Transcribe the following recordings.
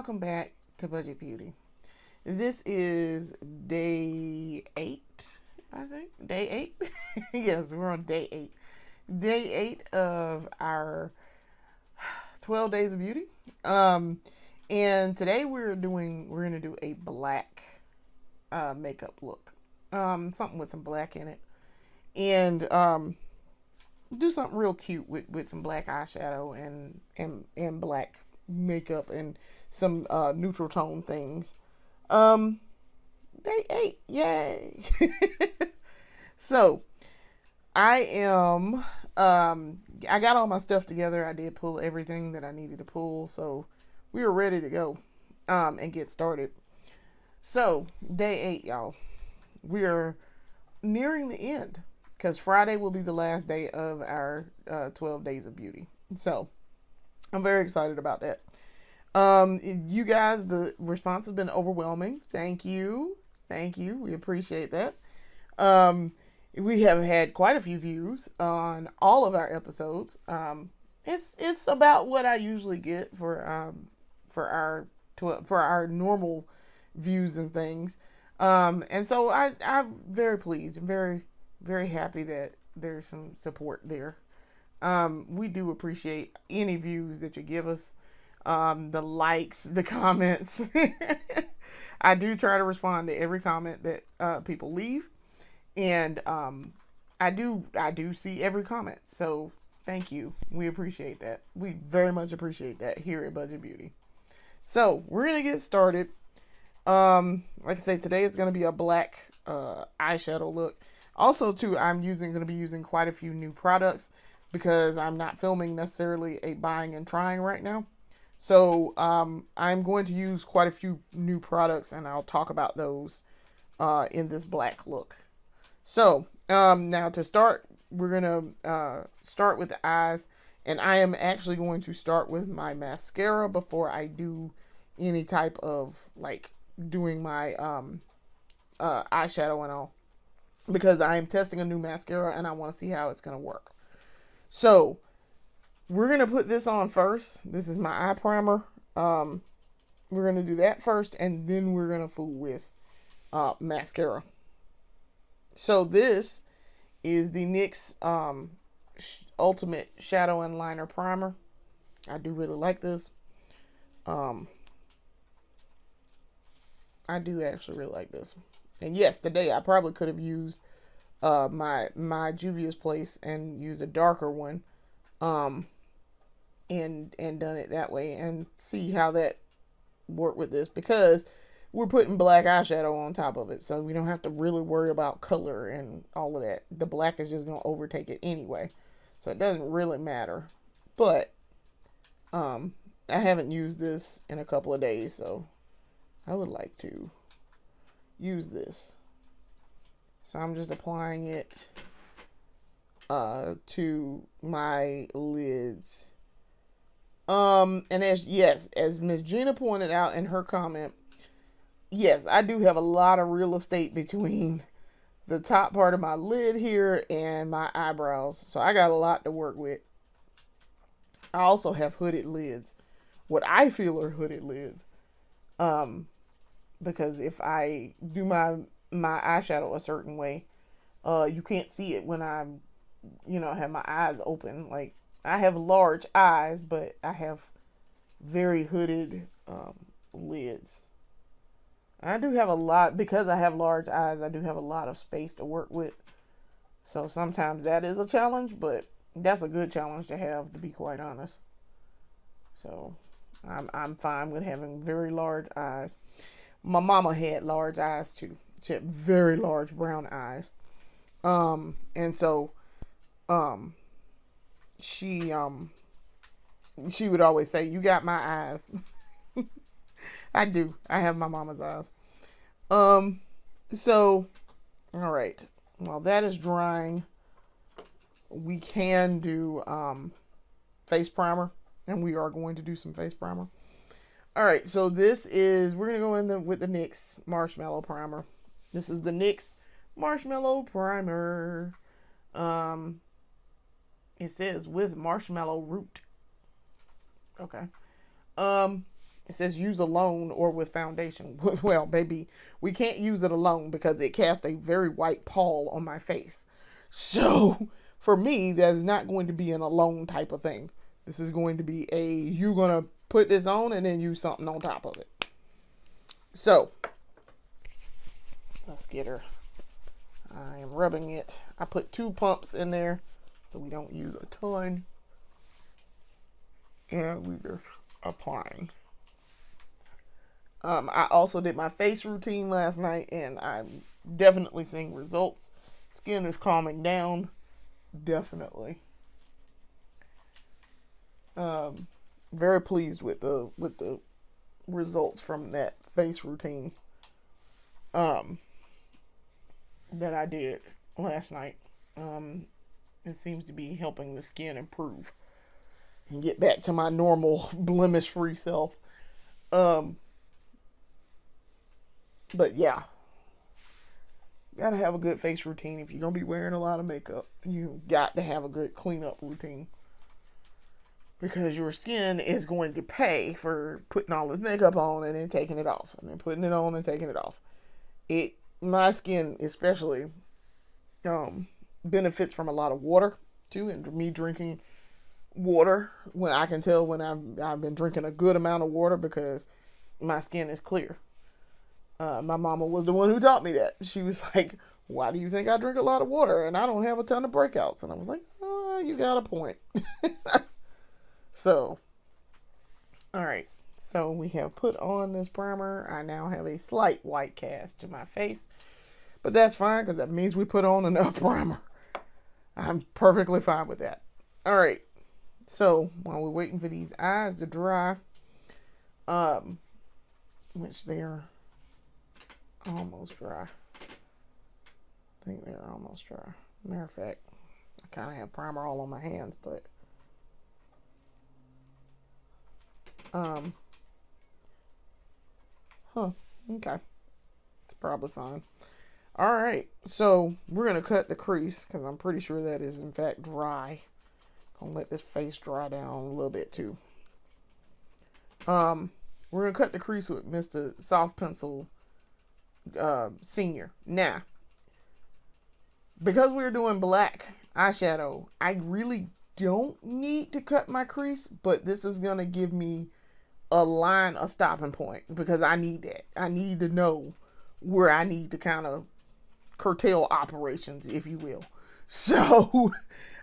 welcome back to Budget Beauty. This is day 8, I think. Day 8? Yes, we're on day 8. Day 8 of our 12 days of beauty. And today we're going to do a black makeup look. Something with some black in it. And do something real cute with some black eyeshadow and black makeup and some neutral tone things. Day 8, yay. So I am I got all my stuff together. I did pull everything that I needed to pull, so we are ready to go and get started. So day 8, y'all, we are nearing the end because Friday will be the last day of our 12 days of beauty. So I'm very excited about that. You guys, the response has been overwhelming. Thank you. We appreciate that. We have had quite a few views on all of our episodes. It's about what I usually get for our normal views and things. And so I'm very pleased and very happy that there's some support there. We do appreciate any views that you give us, the likes, the comments. I do try to respond to every comment that people leave, and I do see every comment. So thank you. We appreciate that. We very much appreciate that here at Budget Beauty. So we're gonna get started. Like I say, today is gonna be a black eyeshadow look. Also, too, I'm going to be using quite a few new products because I'm not filming necessarily a buying and trying right now. So I'm going to use quite a few new products, and I'll talk about those in this black look. So now to start, we're going to start with the eyes, and I am actually going to start with my mascara before I do any type of like doing my eyeshadow and all, because I am testing a new mascara and I want to see how it's going to work. So we're going to put this on first. This is my eye primer. We're going to do that first, and then we're going to fool with mascara. So this is the NYX Ultimate Shadow and Liner Primer. I do really like this. I do actually really like this. And yes, today I probably could have used my Juvia's Place and used a darker one, and done it that way and see how that worked with this, because we're putting black eyeshadow on top of it, so we don't have to really worry about color and all of that. The black is just going to overtake it anyway, so it doesn't really matter. But I haven't used this in a couple of days, so I would like to use this. So I'm just applying it to my lids. And as Miss Gina pointed out in her comment, yes, I do have a lot of real estate between the top part of my lid here and my eyebrows. So I got a lot to work with. I also have hooded lids. What I feel are hooded lids. Because if I do my eyeshadow a certain way, you can't see it when I'm, have my eyes open. Like, I have large eyes, but I have very hooded lids. I do have a lot, because I have large eyes, I do have a lot of space to work with. So sometimes that is a challenge, but that's a good challenge to have, to be quite honest. So I'm fine with having very large eyes. My mama had large eyes too. She had very large brown eyes. And so she would always say, "You got my eyes." I do. I have my mama's eyes. So all right. While that is drying, we can do face primer, and we are going to do some face primer. All right, so we're going to go in with the NYX Marshmallow Primer. This is the NYX Marshmallow Primer. It says with marshmallow root. Okay. It says use alone or with foundation. Well, baby, we can't use it alone because it casts a very white pall on my face. So for me, that is not going to be an alone type of thing. This is going to be you're going to put this on and then use something on top of it. So let's get her. I am rubbing it. I put 2 pumps in there so we don't use a ton. And we're just applying. I also did my face routine last night, and I'm definitely seeing results. Skin is calming down, definitely. Very pleased with the results from that face routine that I did last night. It seems to be helping the skin improve and get back to my normal blemish-free self. But yeah, you gotta have a good face routine. If you're gonna be wearing a lot of makeup, you got to have a good cleanup routine, because your skin is going to pay for putting all this makeup on and then taking it off, and then putting it on and taking it off. My skin especially benefits from a lot of water too, and me drinking water, when I can tell when I've been drinking a good amount of water, because my skin is clear. My mama was the one who taught me that. She was like, why do you think I drink a lot of water and I don't have a ton of breakouts? And I was like, oh, you got a point. So, all right. So we have put on this primer. I now have a slight white cast to my face, but that's fine because that means we put on enough primer. I'm perfectly fine with that. All right. So while we're waiting for these eyes to dry, which they're almost dry. I think they're almost dry. Matter of fact, I kind of have primer all on my hands, but okay, it's probably fine. All right, so we're gonna cut the crease because I'm pretty sure that is in fact dry. Gonna let this face dry down a little bit too. We're gonna cut the crease with Mr. Soft Pencil Senior. Now, because we're doing black eyeshadow, I really don't need to cut my crease, but this is gonna give me a stopping point, because I need that. I need to know where I need to kind of curtail operations, if you will. So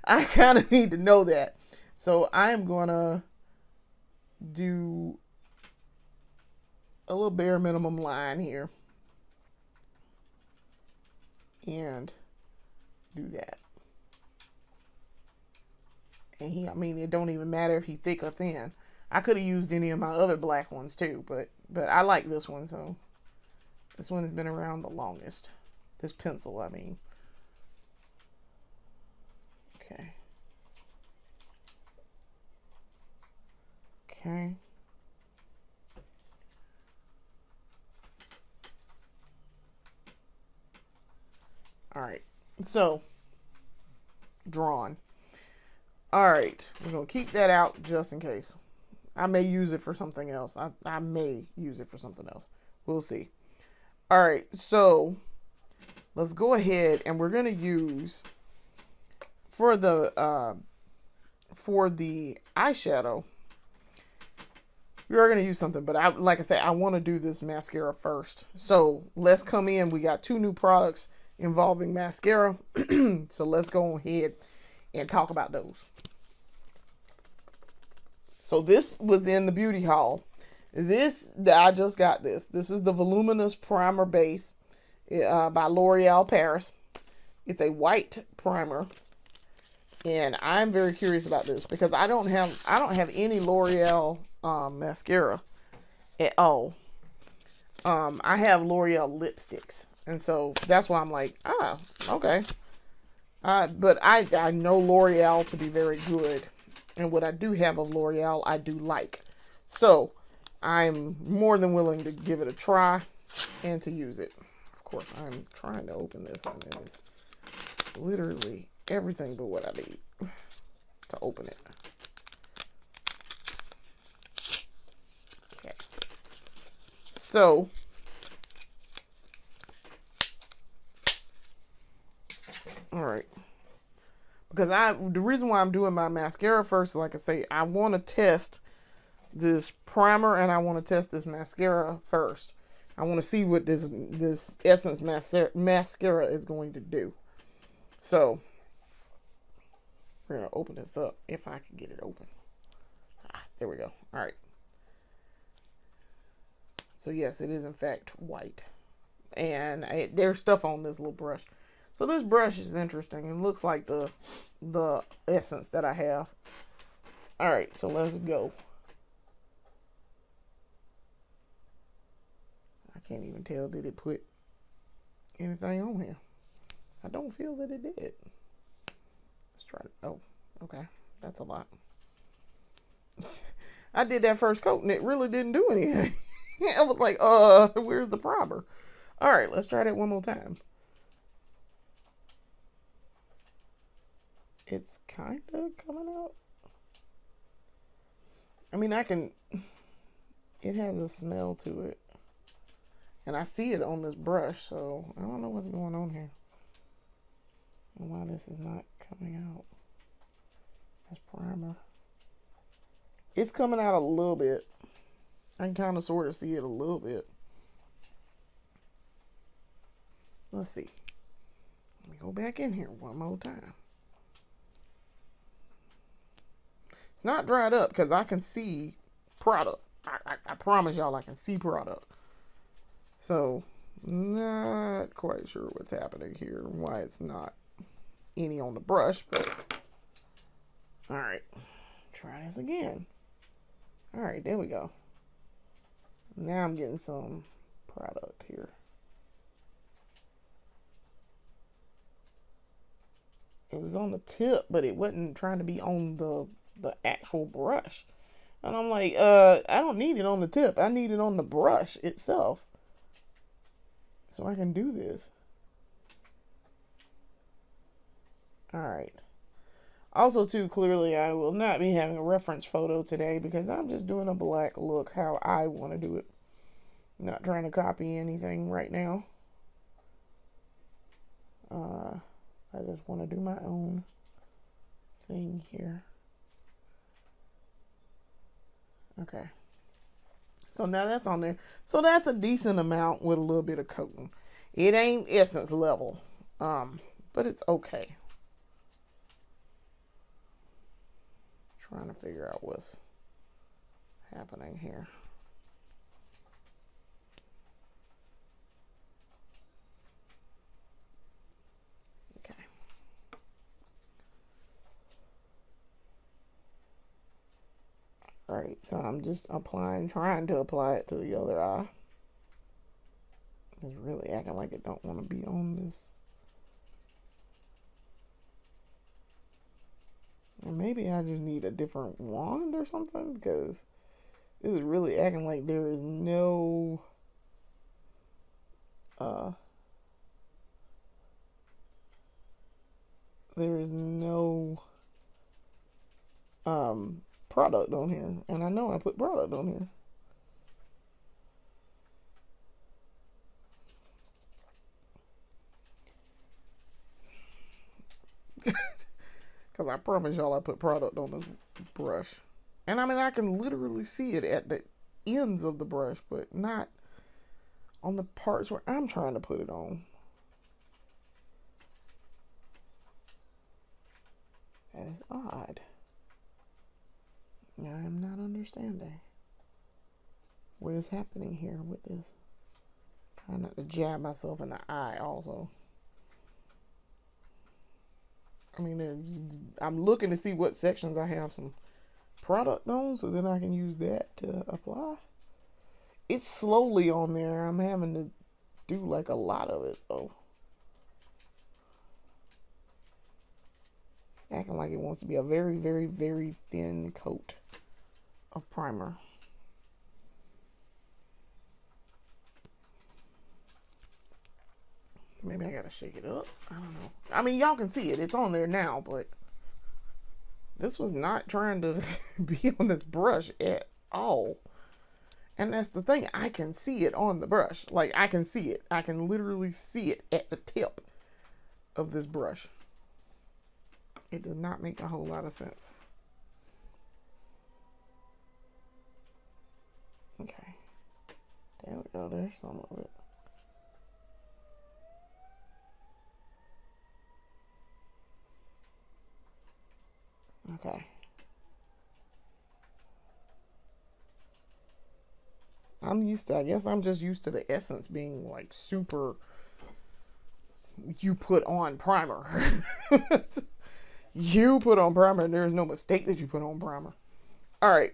I kind of need to know that. So I'm gonna do a little bare minimum line here and do that. And I mean, it don't even matter if he's thick or thin. I could have used any of my other black ones too, but I like this one, so this one has been around the longest. This pencil, I mean. Okay. Okay. All right. So, drawn. All right. We're going to keep that out just in case. I may use it for something else. I may use it for something else. We'll see. All right. So, let's go ahead and we're going to use for the eyeshadow. We are going to use something, but like I said, I want to do this mascara first. So let's come in. We got 2 new products involving mascara. So let's go ahead and talk about those. So this was in the beauty haul. I just got this. This is the Voluminous Primer Base by L'Oreal Paris. It's a white primer. And I'm very curious about this because I don't have any L'Oreal mascara at all. I have L'Oreal lipsticks, and so that's why I'm like, okay. But I know L'Oreal to be very good, and what I do have of L'Oreal I do like. So I'm more than willing to give it a try and to use it. Of course, I'm trying to open this, and it is literally everything but what I need to open it. Okay. So, all right. Because the reason why I'm doing my mascara first, like I say, I want to test this primer and I want to test this mascara first. I want to see what this Essence mascara is going to do. So, we're going to open this up if I can get it open. There we go. All right. So, yes, it is in fact white. And there's stuff on this little brush. So this brush is interesting. It looks like the Essence that I have. All right, so let's go. I can't even tell, did it put anything on here? I don't feel that it did. Let's try it. Oh, okay. That's a lot. I did that first coat and it really didn't do anything. I was like, where's the primer? All right, let's try that one more time. It's kind of coming out. I mean, it has a smell to it. And I see it on this brush, so I don't know what's going on here. And why this is not coming out as primer. It's coming out a little bit. I can kind of sort of see it a little bit. Let's see. Let me go back in here one more time. It's not dried up because I can see product. I promise y'all I can see product. So, not quite sure what's happening here. Why it's not any on the brush. But, alright. Try this again. Alright, there we go. Now I'm getting some product here. It was on the tip, but it wasn't trying to be on the actual brush. And I'm like, I don't need it on the tip. I need it on the brush itself. So I can do this. Alright. Also, too, clearly, I will not be having a reference photo today because I'm just doing a black look how I want to do it. Not trying to copy anything right now. I just want to do my own thing here. Okay. So now that's on there. So that's a decent amount with a little bit of coating. It ain't Essence level. But it's okay. Trying to figure out what's happening here. Okay. Alright, so I'm just trying to apply it to the other eye. It's really acting like it don't want to be on this. And maybe I just need a different wand or something because this is really acting like there is no product on here, and I know I put product on here. Because I promise y'all I put product on this brush. And I mean, I can literally see it at the ends of the brush, but not on the parts where I'm trying to put it on. That is odd. I am not understanding what is happening here with this. Trying not to jab myself in the eye also. I mean, I'm looking to see what sections I have some product on so then I can use that to apply. It's slowly on there. I'm having to do like a lot of it though. It's acting like it wants to be a very, very, very thin coat of primer. Maybe I gotta shake it up. I don't know. I mean, y'all can see it. It's on there now, but this was not trying to be on this brush at all. And that's the thing. I can see it on the brush. Like, I can see it. I can literally see it at the tip of this brush. It does not make a whole lot of sense. Okay. There we go. There's some of it. Okay. I guess I'm just used to the essence being like super, you put on primer. You put on primer and there's no mistake that you put on primer. All right.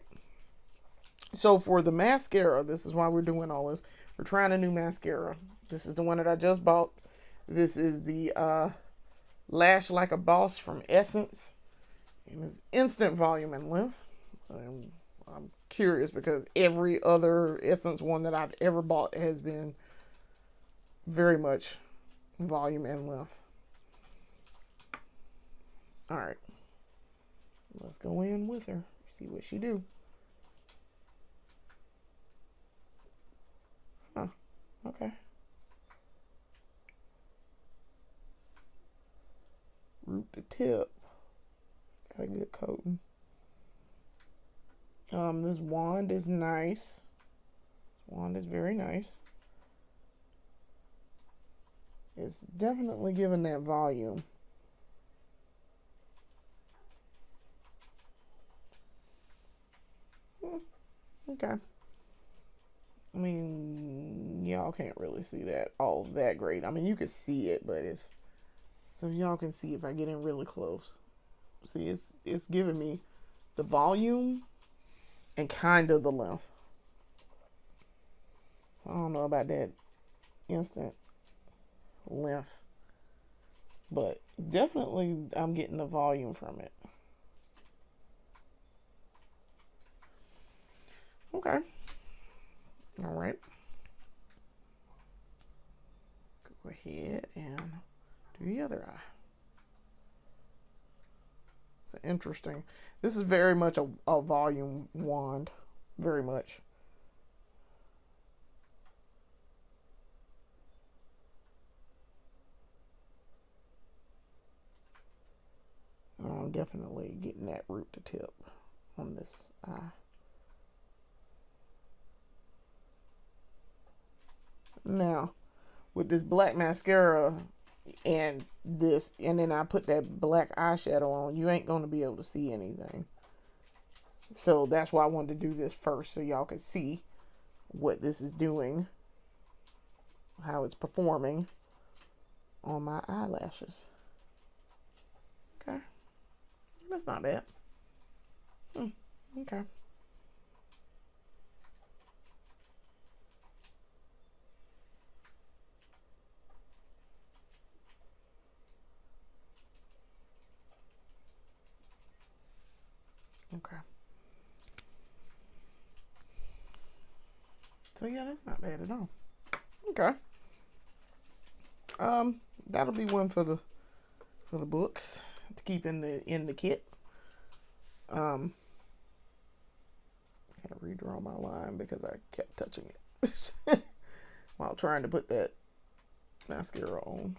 So for the mascara, this is why we're doing all this. We're trying a new mascara. This is the one that I just bought. This is the Lash Like a Boss from Essence. And it's instant volume and length. I'm curious because every other Essence one that I've ever bought has been very much volume and length. All right. Let's go in with her. See what she do. Huh. Okay. Root to tip. Got a good coating. This wand is nice. Wand is very nice. It's definitely giving that volume. Okay. I mean, y'all can't really see that all that great. I mean, you can see it, but it's, so y'all can see if I get in really close. See, it's giving me the volume and kind of the length. So I don't know about that instant length, but definitely I'm getting the volume from it. Okay. All right. Go ahead and do the other eye. It's interesting. This is very much a volume wand. Very much. I'm definitely getting that root to tip on this eye. Now, with this black mascara and this, and then I put that black eyeshadow on, you ain't going to be able to see anything. So that's why I wanted to do this first, so y'all could see what this is doing, how it's performing on my eyelashes. Okay. That's not bad. Okay. Okay. So yeah, that's not bad at all. Okay. That'll be one for the books to keep in the kit. Gotta redraw my line because I kept touching it while trying to put that mascara on.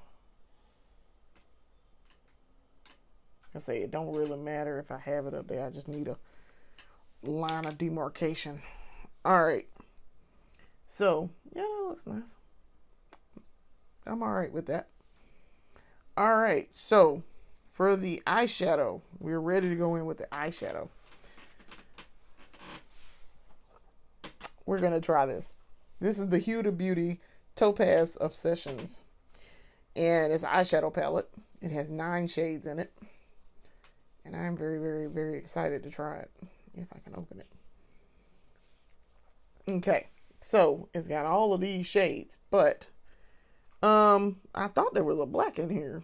I say it don't really matter if I have it up there. I just need a line of demarcation. All right. So yeah, that looks nice. I'm all right with that. All right. So for the eyeshadow, we're ready to go in with the eyeshadow. We're gonna try this. This is the Huda Beauty Topaz Obsessions, and it's an eyeshadow palette. It has 9 shades in it. And I'm very, very, very excited to try it, if I can open it. Okay, so it's got all of these shades, but I thought there was a black in here.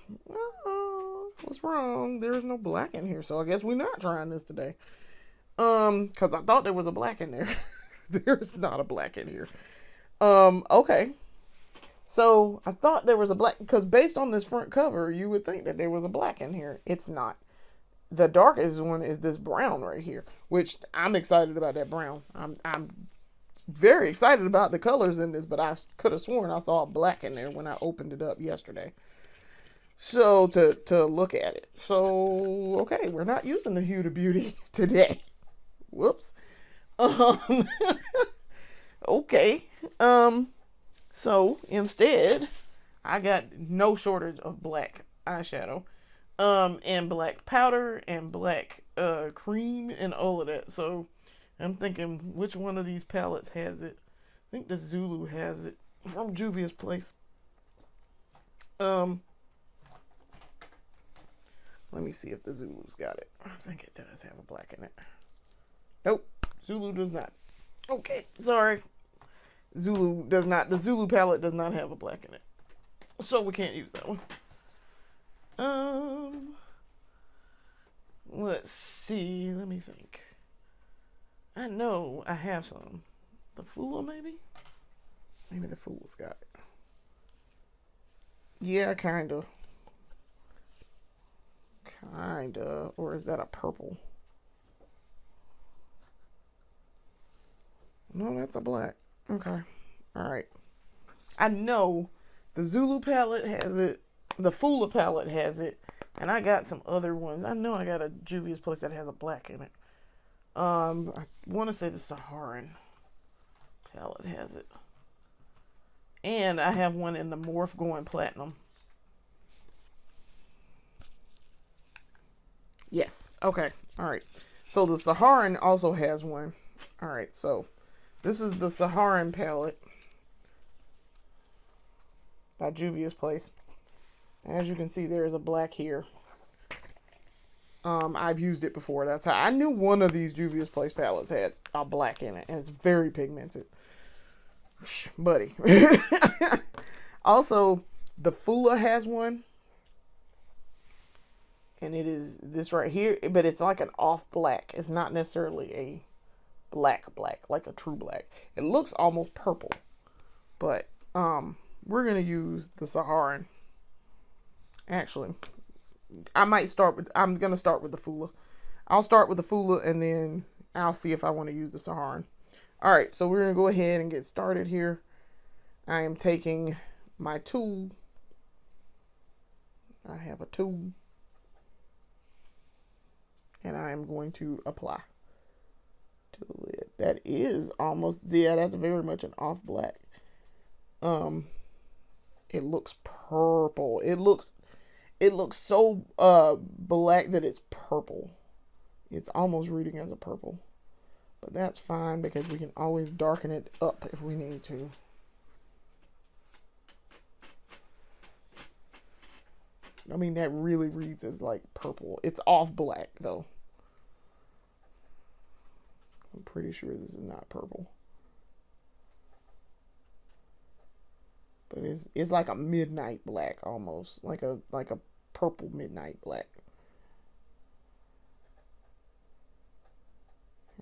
What's wrong? There's no black in here, so I guess we're not trying this today. Because I thought there was a black in there. There's not a black in here. Okay. So I thought there was a black, because based on this front cover, you would think that there was a black in here. It's not. The darkest one is this brown right here, which I'm excited about that brown. I'm very excited about the colors in this, but I could have sworn I saw black in there when I opened it up yesterday. So to look at it. So okay, we're not using the Huda Beauty today. Whoops. Um okay. So instead, I got no shortage of black eyeshadow. And black powder and black cream and all of that. So I'm thinking which one of these palettes has it. I think the Zulu has it from Juvia's Place. Let me see if the Zulu's got it. I think it does have a black in it. Nope, Zulu does not. Okay, sorry. Zulu does not. The Zulu palette does not have a black in it. So we can't use that one. Let's see. Let me think. I know I have some. The Fula, maybe? Maybe the Fula's got it. Yeah, kinda. Kinda. Or is that a purple? No, that's a black. Okay. Alright. I know the Zulu palette has it. The Fula palette has it. And I got some other ones. I know I got a Juvia's Place that has a black in it. I want to say the Saharan palette has it. And I have one in the Morph going platinum. Yes. Okay. All right. So the Saharan also has one. All right. So this is the Saharan palette by Juvia's Place. As you can see, there is a black here. I've used it before. That's how I knew one of these Juvia's Place palettes had a black in it, and it's very pigmented. Buddy. Also, the Fula has one, and it is this right here, but it's like an off black. It's not necessarily a black, like a true black. It looks almost purple, but we're gonna use the Saharan. Actually, I'm gonna start with the Fula. I'll start with the Fula and then I'll see if I want to use the Saharan. All right, so we're gonna go ahead and get started here. I am taking my tool. I have a tool. And I am going to apply to the lid. That is almost, yeah, that's very much an off black. It looks purple. It looks so black that it's purple. It's almost reading as a purple. But that's fine because we can always darken it up if we need to. I mean, that really reads as like purple. It's off black though. I'm pretty sure this is not purple. But it's like a midnight black almost. Like a purple midnight black.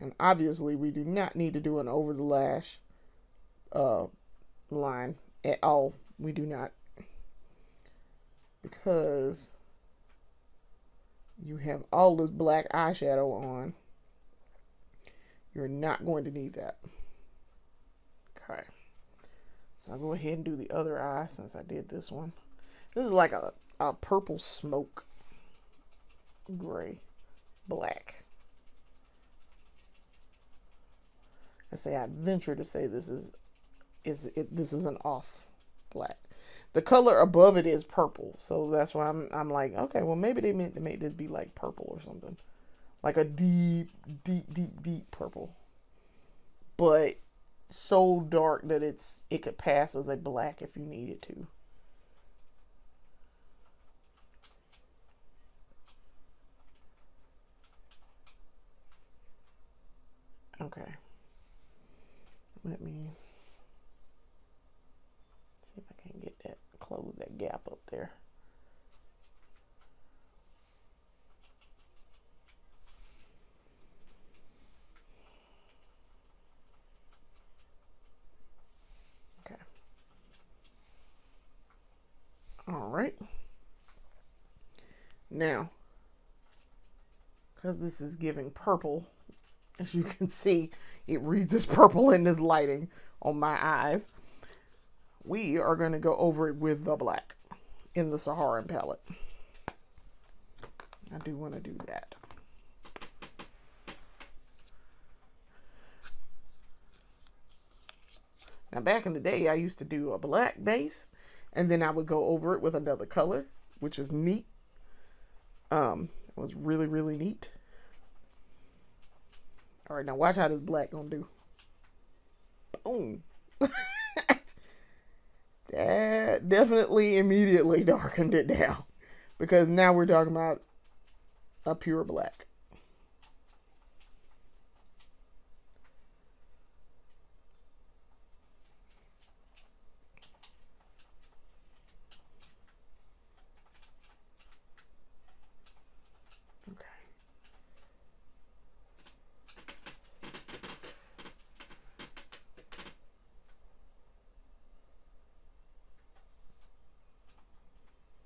And obviously we do not need to do an over the lash line at all. We do not. Because you have all this black eyeshadow on. You're not going to need that. Okay. So I'll go ahead and do the other eye since I did this one. This is like a purple smoke. Gray. Black. I say I venture to say this is an off black. The color above it is purple, so that's why I'm like, okay, well maybe they meant to make this be like purple or something, like a deep purple, but so dark that it could pass as a black if you needed to. Okay, let me see if I can get that, close that gap up there. Okay. All right. Now, because this is giving purple, As you can see, it reads as purple in this lighting on my eyes. We are going to go over it with the black in the Saharan palette. I do want to do that. Now, back in the day, I used to do a black base, and then I would go over it with another color, which was neat. It was really, really neat. All right, now watch how this black gonna do. Boom. That definitely immediately darkened it down, because now we're talking about a pure black.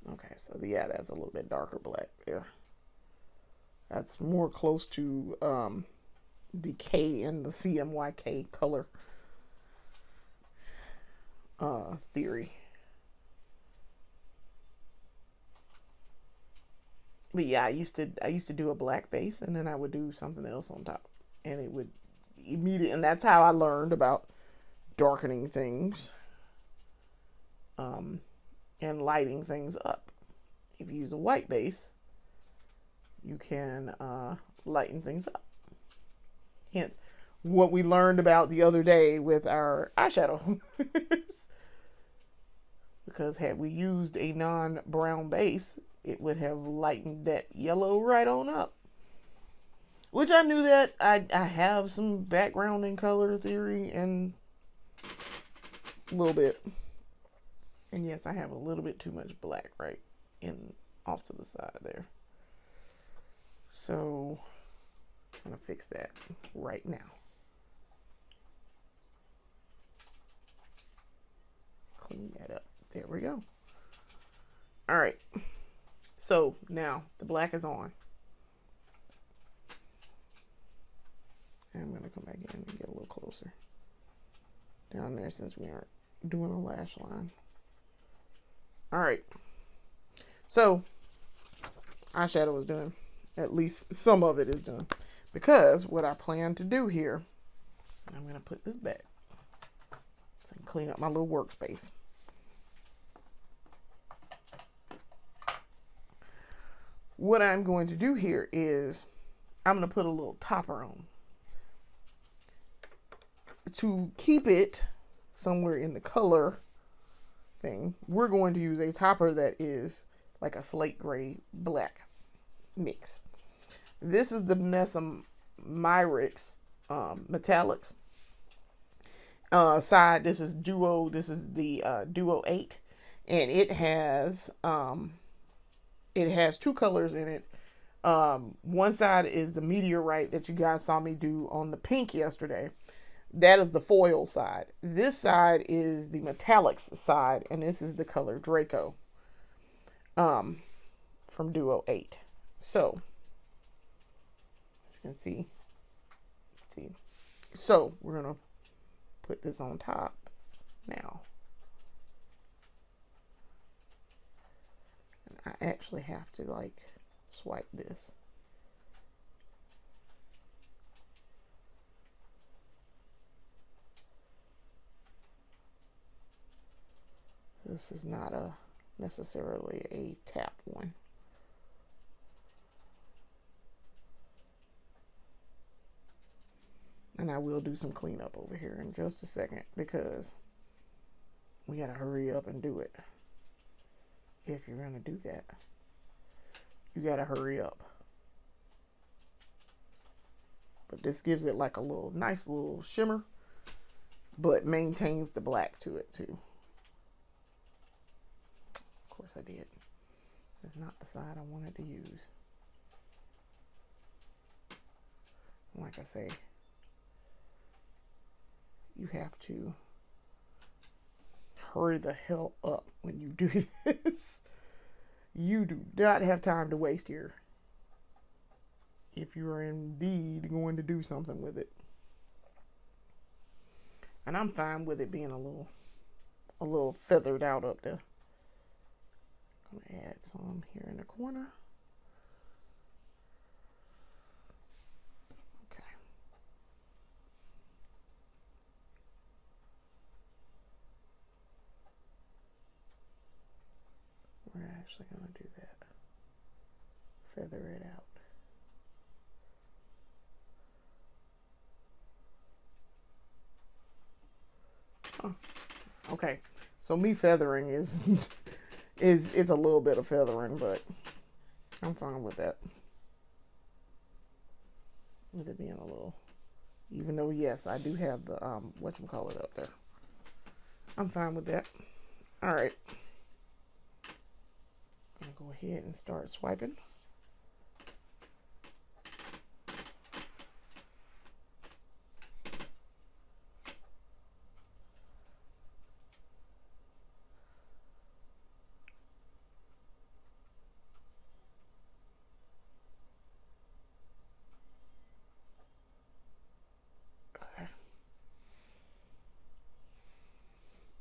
Okay, so yeah, that's a little bit darker black there. That's more close to the K and the CMYK color theory. But yeah, I used to do a black base, and then I would do something else on top, and it would immediately, and that's how I learned about darkening things and lighting things up. If you use a white base, you can lighten things up. Hence, what we learned about the other day with our eyeshadow. Because had we used a non-brown base, it would have lightened that yellow right on up. Which I knew that I have some background in color theory and a little bit. And yes, I have a little bit too much black right in off to the side there. So I'm gonna fix that right now. Clean that up. There we go. All right. So now the black is on. And I'm gonna come back in and get a little closer down there since we aren't doing a lash line. All right. So eyeshadow is done. At least some of it is done. Because what I plan to do here, I'm going to put this back so I can clean up my little workspace. What I'm going to do here is I'm going to put a little topper on. To keep it somewhere in the color thing, we're going to use a topper that is like a slate gray black mix. This is the Vanessa Myricks metallics side. This is duo. This is the duo 8, and it has two colors in it. One side is the meteorite that you guys saw me do on the pink yesterday. That is the foil side. This side is the metallics side, and this is the color Draco from duo 8. So as you can see. So we're gonna put this on top now. And I actually have to like swipe this. This is not necessarily a tap one. And I will do some cleanup over here in just a second because we gotta hurry up and do it. If you're gonna do that, you gotta hurry up. But this gives it like a little nice little shimmer, but maintains the black to it too. Of course I did. It's not the side I wanted to use. Like I say, you have to hurry the hell up when you do this. You do not have time to waste here. if you are indeed going to do something with it. And I'm fine with it being a little feathered out up there. I'm gonna add some here in the corner. Okay. We're actually gonna do that. Feather it out. Okay, so me feathering is is a little bit of feathering, but I'm fine with that. With it being a little, even though yes, I do have the whatchamacallit up there. I'm fine with that. All right, I'm gonna go ahead and start swiping.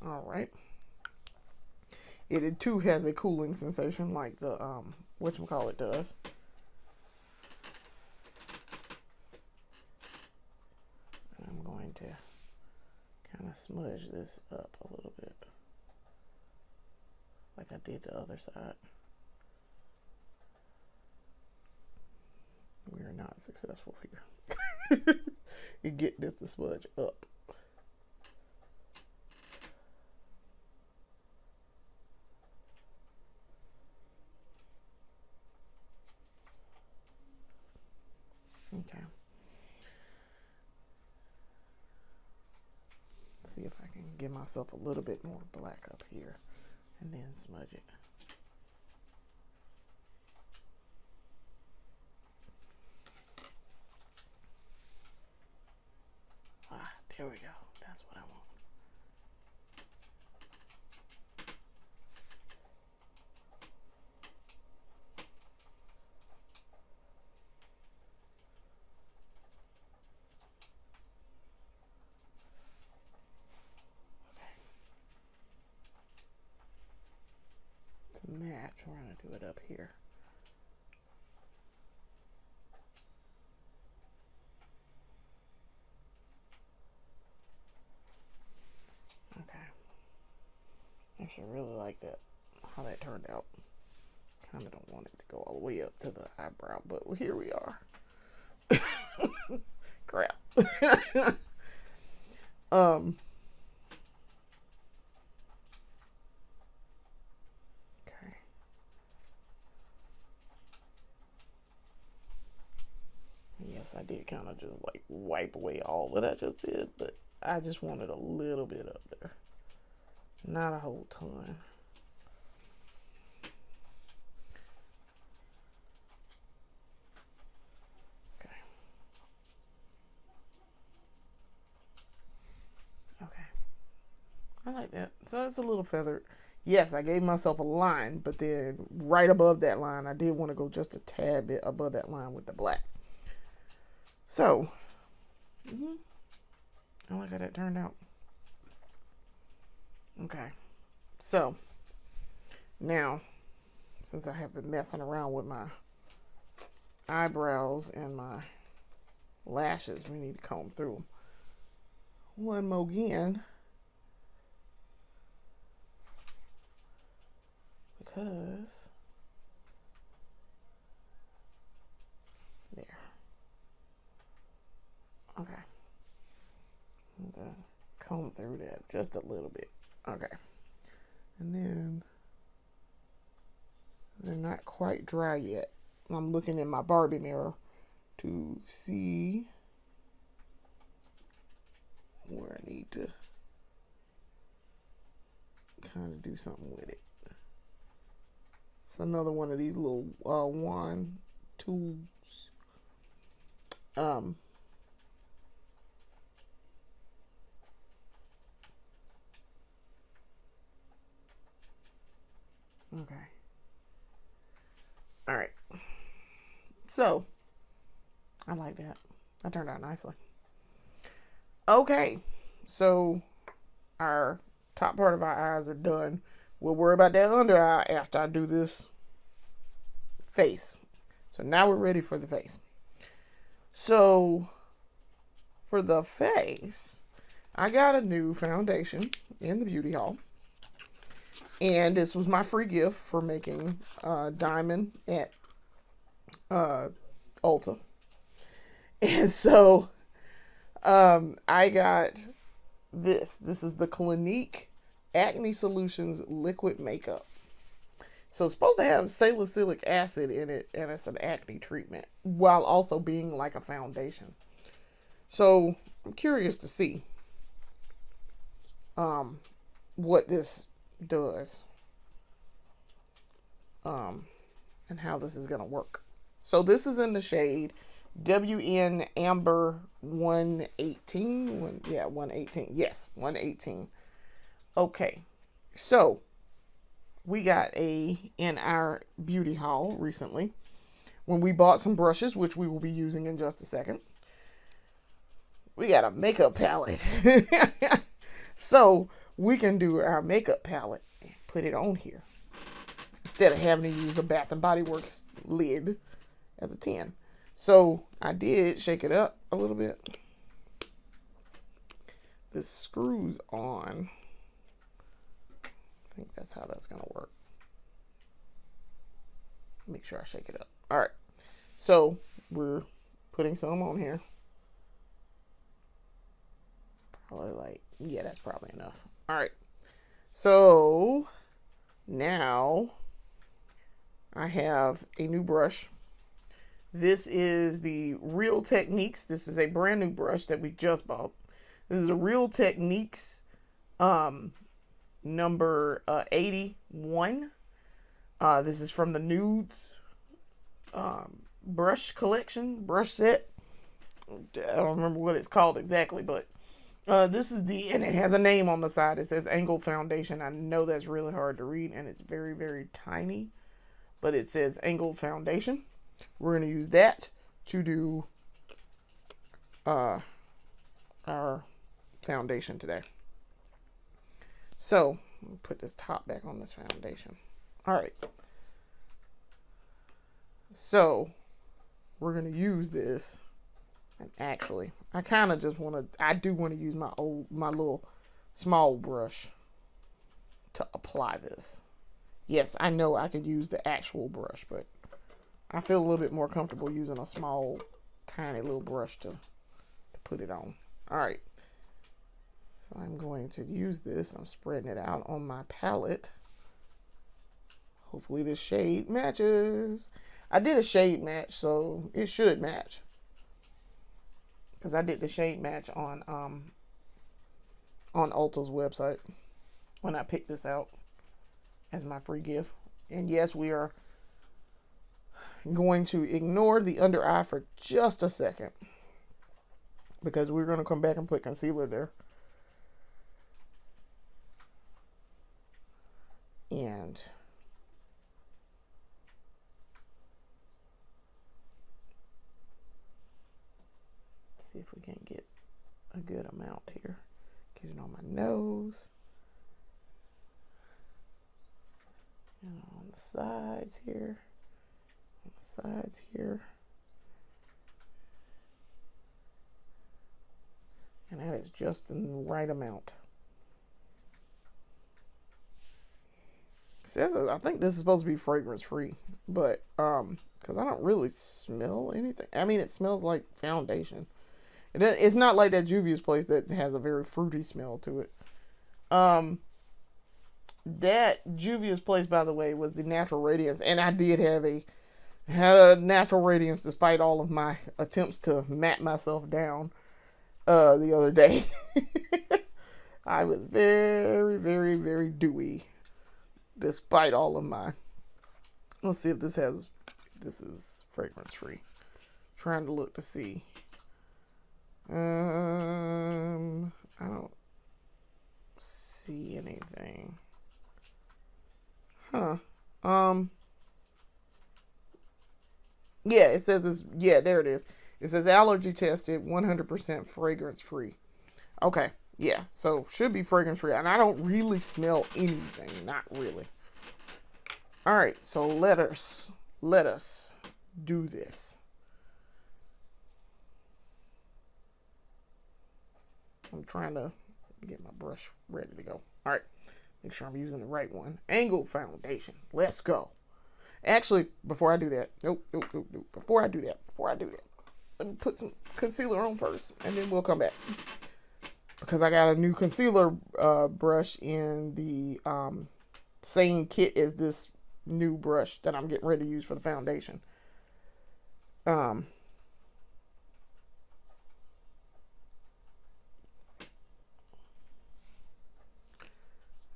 All right. It too has a cooling sensation like the whatchamacallit does. And I'm going to kind of smudge this up a little bit, like I did the other side. We are not successful here. You get this to smudge up. Okay. Let's see if I can give myself a little bit more black up here and then smudge it. Ah, there we go. That's what I want. Match, we're going to do it up here. Okay. I actually really like that, how that turned out. Kind of don't want it to go all the way up to the eyebrow, but here we are. Crap. Yes, I did kind of just like wipe away all that I just did, but I just wanted a little bit up there. Not a whole ton. Okay. Okay. I like that. So it's a little feathered. Yes, I gave myself a line, but then right above that line, I did want to go just a tad bit above that line with the black. So, I like how that turned out. Okay, so now, since I have been messing around with my eyebrows and my lashes, we need to comb through them one more again, because there. Okay. Comb through that just a little bit. Okay. And then they're not quite dry yet. I'm looking in my Barbie mirror to see where I need to kind of do something with it. It's another one of these little wand tools. Okay. All right. So, I like that. That turned out nicely. Okay, so our top part of our eyes are done. We'll worry about that under eye after I do this face. So now we're ready for the face. So for the face, I got a new foundation in the beauty haul. And this was my free gift for making diamond at Ulta. And so I got this. This is the Clinique Acne Solutions Liquid Makeup. So it's supposed to have salicylic acid in it, and it's an acne treatment, while also being like a foundation. So I'm curious to see what this does and how this is going to work. So this is in the shade WN Amber 118. 118. Yes, 118. Okay, so we got in our beauty haul recently when we bought some brushes, which we will be using in just a second. We got a makeup palette. So we can do our makeup palette and put it on here instead of having to use a Bath and Body Works lid as a 10. So I did shake it up a little bit. This screws on. I think that's how that's going to work. Make sure I shake it up. All right. So we're putting some on here. Probably like, yeah, that's probably enough. All right. So now I have a new brush. This is the Real Techniques. This is a brand new brush that we just bought. This is a Real Techniques number 81. This is from the Nudes brush collection, brush set. I don't remember what it's called exactly, but this is and it has a name on the side. It says Angled Foundation. I know that's really hard to read, and it's very, very tiny, but it says Angled Foundation. We're going to use that to do our foundation today. So, let me put this top back on this foundation. All right. So, we're going to use this. And actually, I kind of just I do want to use my little small brush to apply this. Yes, I know I could use the actual brush, but I feel a little bit more comfortable using a small, tiny little brush to put it on. All right. So I'm going to use this. I'm spreading it out on my palette. Hopefully this shade matches. I did a shade match, so it should match. Because I did the shade match on Ulta's website when I picked this out as my free gift. And yes, we are going to ignore the under eye for just a second, because we're going to come back and put concealer there. And see if we can get a good amount here. Get it on my nose. And on the sides here. On the sides here. And that is just the right amount. It says, I think this is supposed to be fragrance free, but because I don't really smell anything. I mean, it smells like foundation. It's not like that Juvia's Place that has a very fruity smell to it. That Juvia's Place, by the way, was the Natural Radiance, and I did had a Natural Radiance despite all of my attempts to mat myself down the other day. I was very, very, very dewy despite all of my. Let's see if this is fragrance free. Trying to look to see. I don't see anything. Huh. Yeah, it says it's, yeah, there it is. It says allergy tested, 100% fragrance free. Okay, yeah, so should be fragrance free. And I don't really smell anything, not really. All right, so let us do this. I'm trying to get my brush ready to go. All right, make sure I'm using the right one. Angled foundation. Let's go. Actually, before I do that, nope. Before I do that, let me put some concealer on first, and then we'll come back. Because I got a new concealer brush in the same kit as this new brush that I'm getting ready to use for the foundation.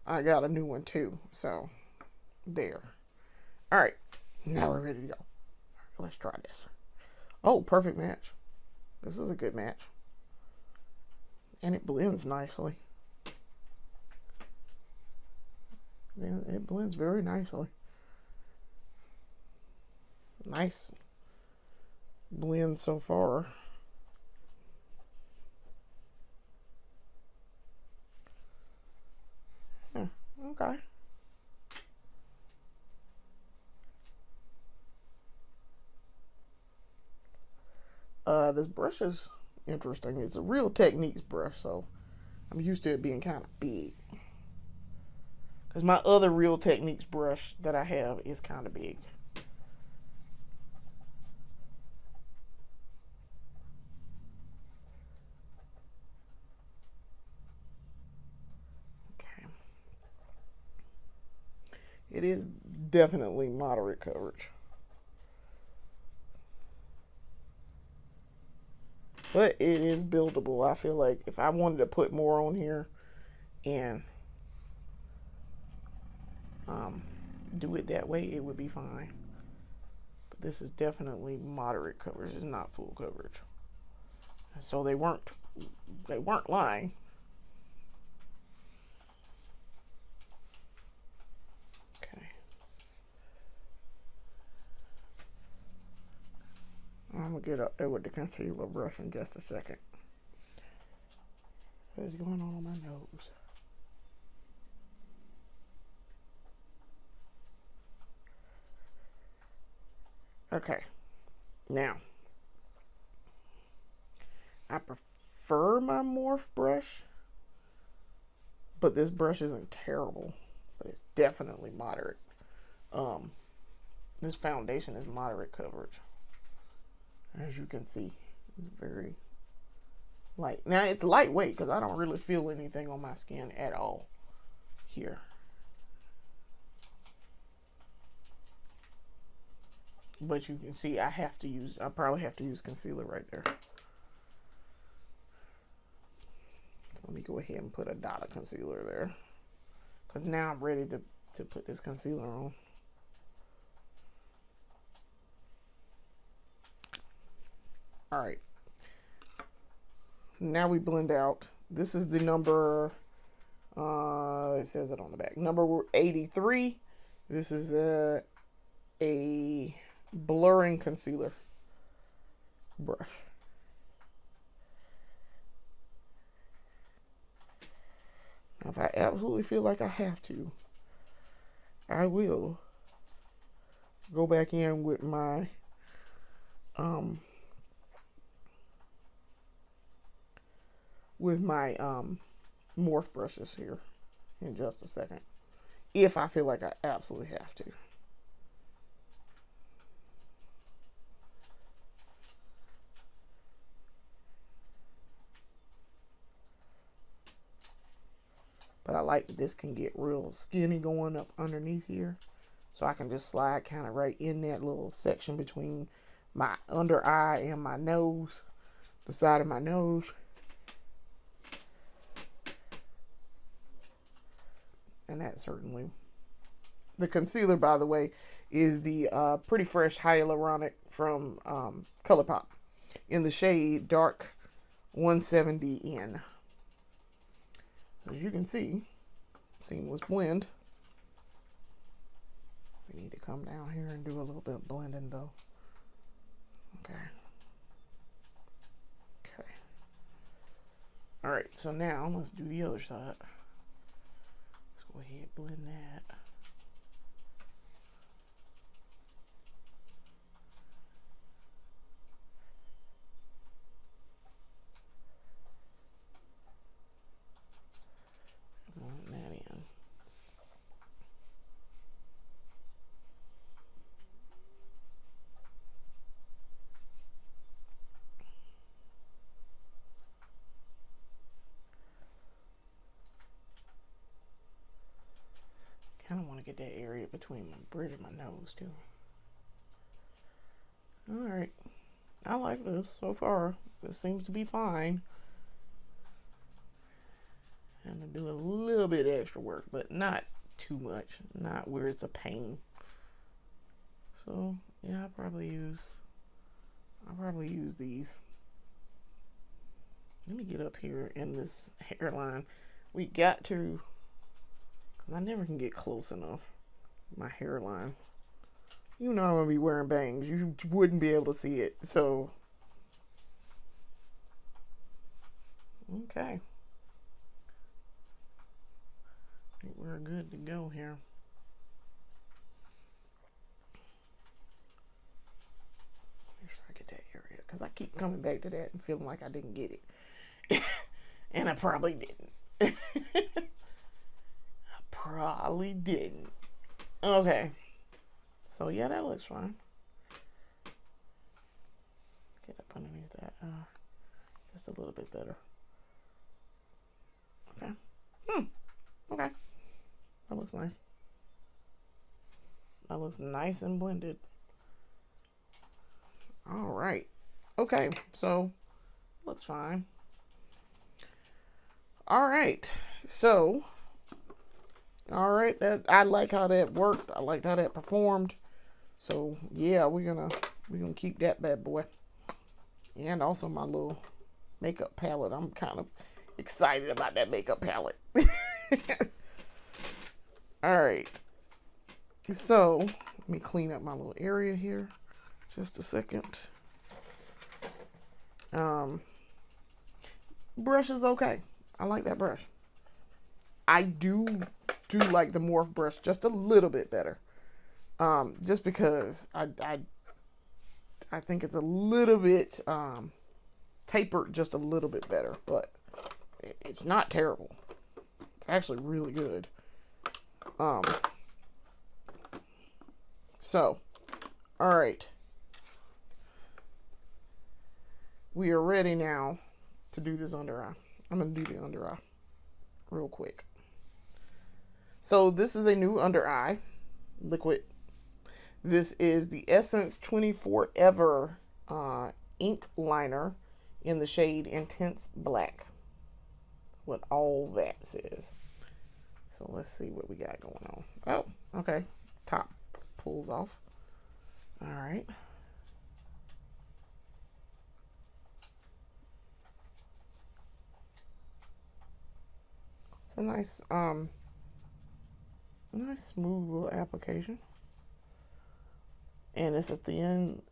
I got a new one too, so there. All right, now we're ready to go. All right, let's try this. Oh, perfect match. This is a good match. And it blends nicely. It blends very nicely. Nice blend so far. Okay. This brush is interesting. It's a Real Techniques brush, so I'm used to it being kind of big. Because my other Real Techniques brush that I have is kind of big. Okay. It is definitely moderate coverage. But it is buildable. I feel like if I wanted to put more on here and do it that way, it would be fine. But this is definitely moderate coverage. It's not full coverage. So they weren't lying. Okay. I'm gonna get up there with the concealer brush in just a second. What's going on my nose? Okay, now I prefer my Morph brush, but this brush isn't terrible, but it's definitely moderate. This foundation is moderate coverage. As you can see, it's very light. Now it's lightweight because I don't really feel anything on my skin at all here. But you can see I probably have to use concealer right there. So let me go ahead and put a dot of concealer there. Because now I'm ready to put this concealer on. All right. Now we blend out. This is the number, it says it on the back. Number 83. This is a blurring concealer brush. Now, if I absolutely feel like I have to, I will go back in with my Morph brushes here in just a second, if I feel like I absolutely have to. But I like that this can get real skinny going up underneath here. So I can just slide kind of right in that little section between my under eye and my nose, the side of my nose. And that certainly. The concealer, by the way, is the Pretty Fresh Hyaluronic from ColourPop in the shade Dark 170N. As you can see, seamless blend. We need to come down here and do a little bit of blending though. Okay. So now let's do the other side. Let's go ahead and blend that. Blend that in. Kind of want to get that area between my bridge and my nose too. All right, I like this so far. This seems to be fine. I'm gonna do a little bit extra work, but not too much, not where it's a pain. So yeah, I'll probably use these. Let me get up here in this hairline. We got to, because I never can get close enough. My hairline. You know I'm gonna be wearing bangs. You wouldn't be able to see it. So okay. I think we're good to go here. Make sure I get that area, because I keep coming back to that and feeling like I didn't get it. And I probably didn't. I probably didn't. Okay. So yeah, that looks fine. Get up underneath that. Just a little bit better. Okay. Okay. That looks nice. That looks nice and blended. All right. Okay. So looks fine. All right. So. All right. I like how that worked. I liked how that performed. So yeah, we're gonna keep that bad boy. And also my little makeup palette. I'm kind of excited about that makeup palette. All right. So let me clean up my little area here. Just a second. Brush is okay. I like that brush. I do like the Morph brush just a little bit better. Just because I think it's a little bit tapered just a little bit better, but it's not terrible. It's actually really good. So, all right. We are ready now to do this under eye. I'm going to do the under eye real quick. So this is a new under eye liquid. This is the Essence 24 Ever ink liner in the shade Intense Black. What all that says. So let's see what we got going on. Oh, okay. Top pulls off. All right. It's a nice smooth little application. And it's a thin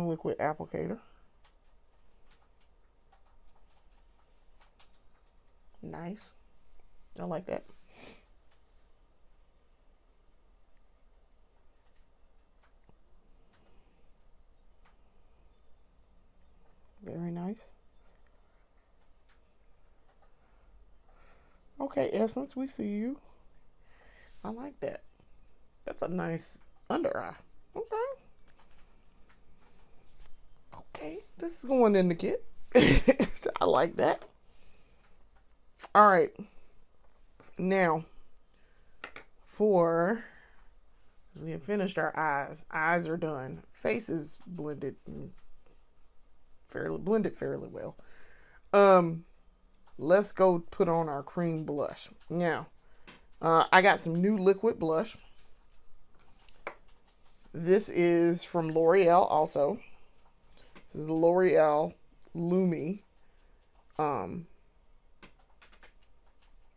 liquid applicator. Nice. I like that. Very nice. Okay, Essence, we see you. I like that. That's a nice under eye. Okay. Okay, this is going in the kit. I like that. All right. Now, we have finished our eyes. Eyes are done. Face is blended fairly well. Let's go put on our cream blush. Now, I got some new liquid blush. This is from L'Oreal also. This is the L'Oreal Lumi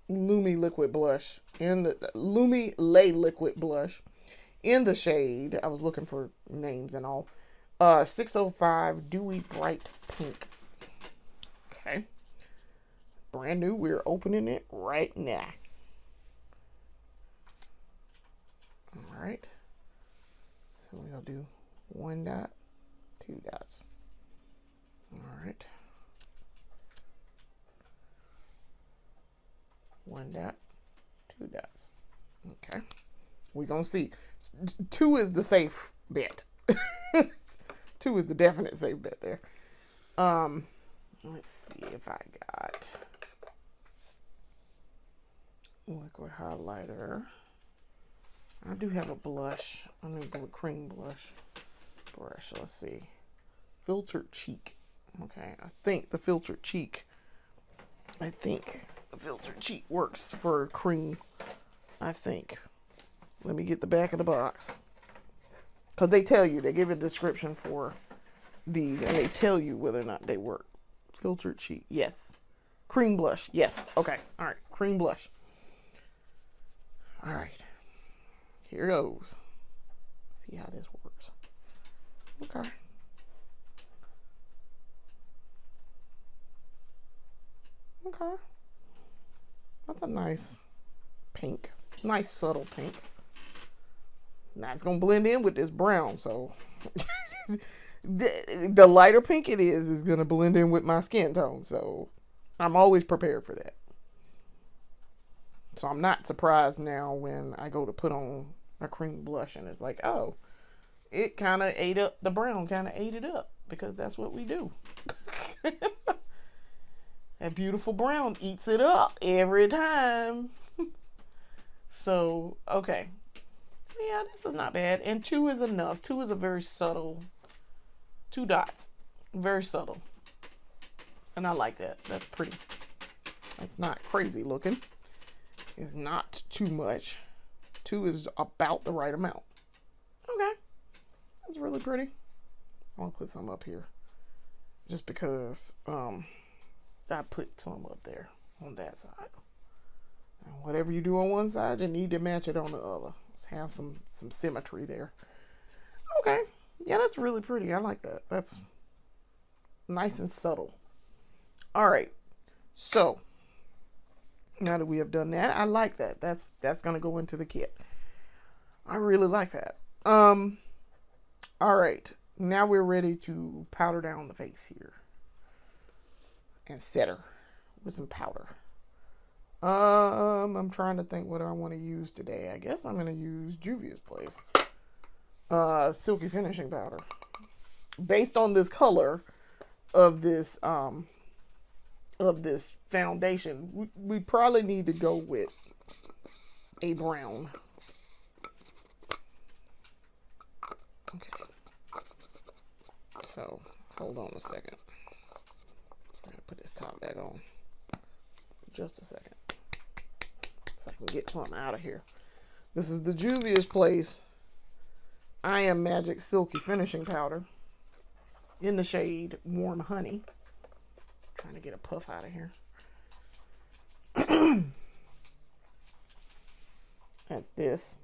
liquid blush, in the Lumi Lay liquid blush in the shade, I was looking for names and all, 605 Dewy Bright Pink. Okay. Brand new. We're opening it right now. All right. So we're going to do 1 dot, 2 dots. All right. 1 dot, 2 dots. Okay. We're going to see. 2 is the safe bet. 2 is the definite safe bet there. Let's see if I got liquid highlighter. I do have a blush. I need a cream blush brush. Let's see. Filtered cheek. Okay, I think the filtered cheek works for cream. I think. Let me get the back of the box. Because they tell you, they give a description for these, and they tell you whether or not they work. Filtered cheek, yes. Cream blush, yes. Okay, all right, cream blush. All right, here goes. See how this works. Okay. Okay. That's a nice pink. Nice subtle pink. Now it's gonna blend in with this brown, so the lighter pink it is gonna blend in with my skin tone. So I'm always prepared for that. So I'm not surprised now when I go to put on a cream blush and it's like, oh, it kind of ate up the brown, kind of ate it up, because that's what we do. That beautiful brown eats it up every time. So, okay. Yeah, this is not bad. And 2 is enough. 2 is a very subtle, 2 dots. Very subtle. And I like that. That's pretty. That's not crazy looking. It's not too much. 2 is about the right amount. Okay. That's really pretty. I'm going to put some up here. Just because I put some up there on that side. And whatever you do on one side, you need to match it on the other. Let's have some symmetry there. Okay. Yeah, that's really pretty. I like that. That's nice and subtle. All right. So, now that we have done that, I like that. That's going to go into the kit. I really like that. All right. Now we're ready to powder down the face here. And set her with some powder. I'm trying to think what I want to use today. I guess I'm going to use Juvia's Place. Silky finishing powder. Based on this color of this foundation, we probably need to go with a brown. Okay. So, hold on a second. I'm going to put this top back on. Just a second. So I can get something out of here. This is the Juvia's Place I Am Magic Silky Finishing Powder in the shade Warm Honey. Trying to get a puff out of here. That's this.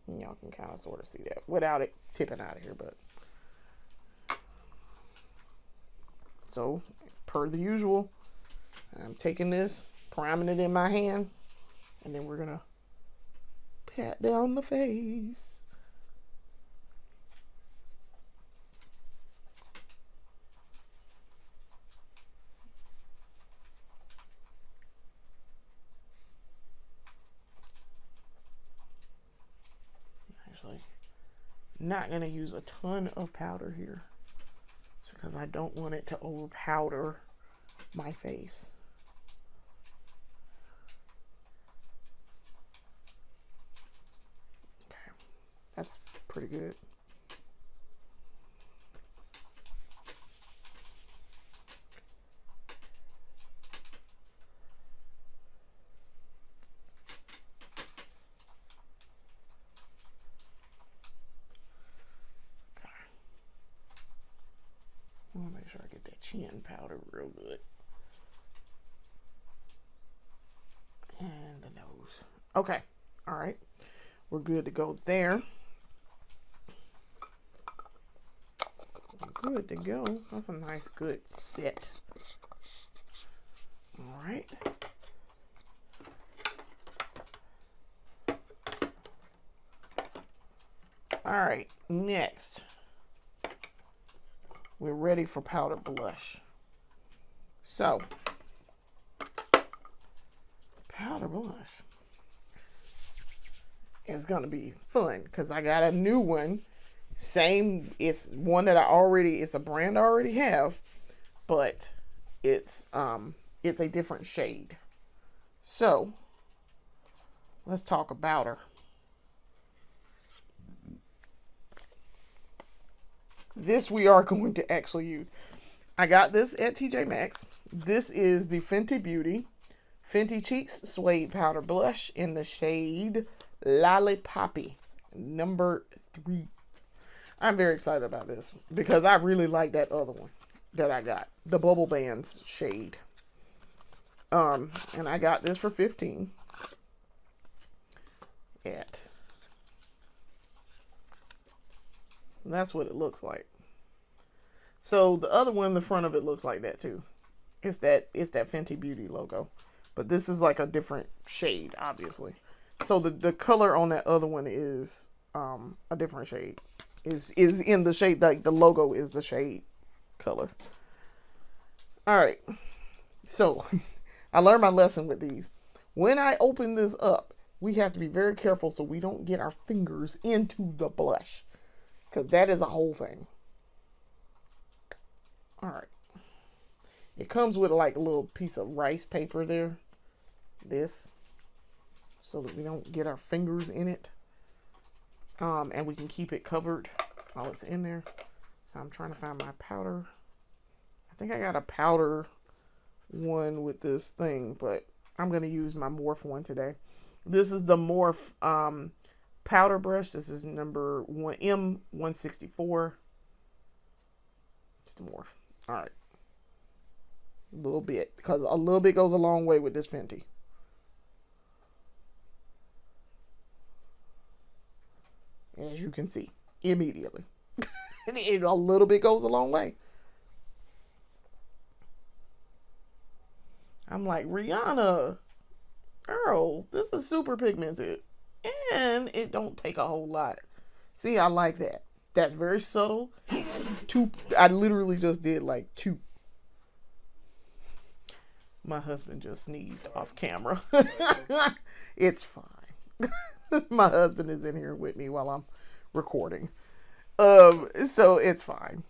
Y'all can kind of sort of see that without it tipping out of here, but so per the usual, I'm taking this, priming it in my hand, and then we're gonna pat down the face. Actually, not gonna use a ton of powder here because I don't want it to over powder my face. Okay, that's pretty good. I want to make sure I get that chin powder real good. And the nose. Okay. All right. We're good to go there. good to go. That's a nice, good set. All right. All right, next, we're ready for powder blush. So, powder blush is gonna be fun because I got a new one. Same, it's one that it's a brand I already have, but it's a different shade. So, let's talk about her. This we are going to actually use. I got this at TJ Maxx. This is the Fenty Beauty Fenty Cheeks Suede Powder Blush in the shade Lollipoppy, number 3. I'm very excited about this because I really like that other one that I got, the Bubble Bands shade. And I got this for $15 at. So that's what it looks like. So the other one, the front of it looks like that too. It's that Fenty Beauty logo, but this is like a different shade, obviously. So the color on that other one is a different shade. Is in the shade, like the logo is the shade color. All right. So I learned my lesson with these. When I open this up, we have to be very careful so we don't get our fingers into the blush, because that is a whole thing. All right. It comes with like a little piece of rice paper there. This. So that we don't get our fingers in it. And we can keep it covered while it's in there. So I'm trying to find my powder. I think I got a powder one with this thing, but I'm going to use my Morph one today. This is the Morph powder brush. This is number M164. It's the Morph. All right. A little bit, because a little bit goes a long way with this Fenty. As you can see, immediately. A little bit goes a long way. I'm like, Rihanna, girl, this is super pigmented. And it don't take a whole lot. See, I like that. That's very subtle. I literally just did like 2. My husband just sneezed off camera. It's fine. My husband is in here with me while I'm recording. So it's fine.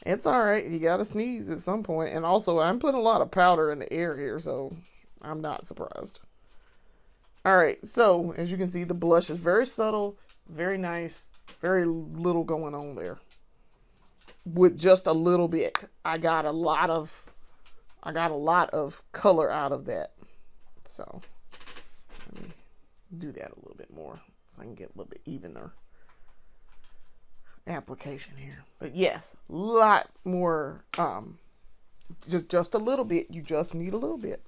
It's all right. You gotta sneeze at some point. And also, I'm putting a lot of powder in the air here, so I'm not surprised. All right. So as you can see, the blush is very subtle, very nice, very little going on there. With just a little bit, I got a lot of color out of that. So let me do that a little bit more so I can get a little bit evener application here. But yes, a lot more, just a little bit. You just need a little bit.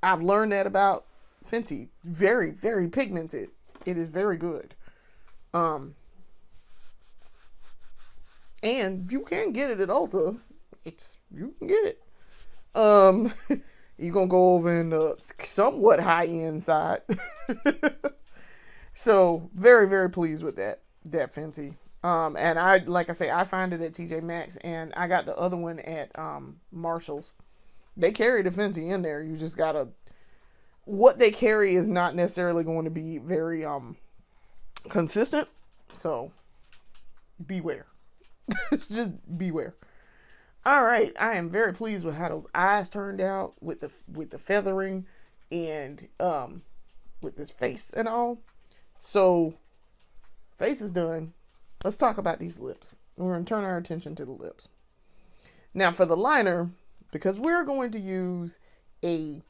I've learned that about Fenty. Very, very pigmented. It is very good. And you can get it at Ulta. You can get it. You're gonna go over in the somewhat high-end side. So very, very pleased with that Fenty. And like I say, I find it at TJ Maxx, and I got the other one at Marshall's. They carry the Fenty in there. You just gotta, what they carry is not necessarily going to be very consistent. So beware. Just beware. All right, I am very pleased with how those eyes turned out with the feathering and with this face and all. So face is done. Let's talk about these lips. We're going to turn our attention to the lips. Now for the liner, because we're going to use a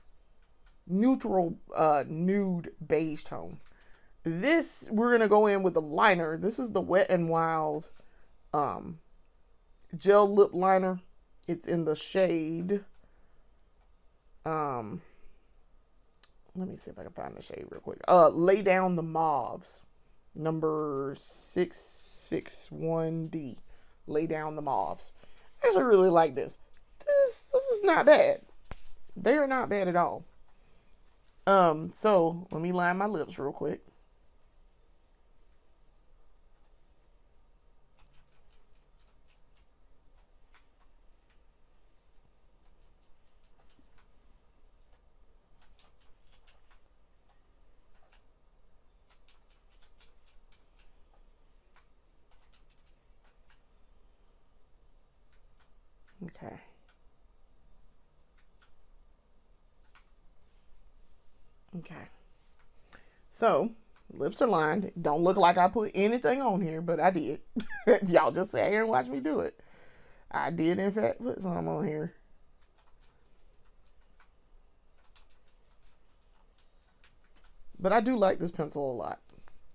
neutral nude beige tone. We're going to go in with the liner. This is the Wet n Wild gel lip liner. It's in the shade let me see if I can find the shade real quick. Lay Down the Mauves. number 661D. Lay Down the Mauves. I actually really like this. This is not bad. They are not bad at all. So let me line my lips real quick. Okay. Okay. So, lips are lined. Don't look like I put anything on here, but I did. Y'all just sat here and watch me do it. I did, in fact, put some on here. But I do like this pencil a lot.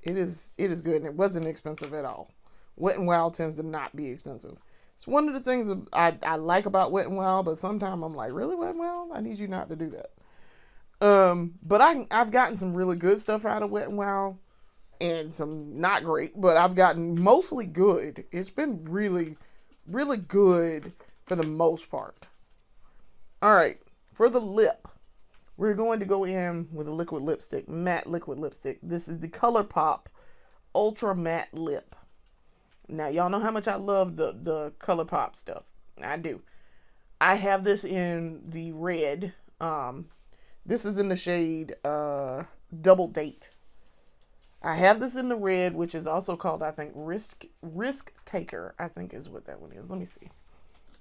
It is good, and it wasn't expensive at all. Wet n Wild tends to not be expensive. It's one of the things I like about Wet n Wild, but sometimes I'm like, really, Wet n Wild? I need you not to do that. But I've gotten some really good stuff out of Wet n Wild, and some not great, but I've gotten mostly good. It's been really, really good for the most part. All right, for the lip, we're going to go in with a liquid lipstick, matte liquid lipstick. This is the ColourPop Ultra Matte Lip. Now, y'all know how much I love the ColourPop stuff. I do. I have this in the red. This is in the shade Double Date. I have this in the red, which is also called, I think, Risk Taker, I think is what that one is. Let me see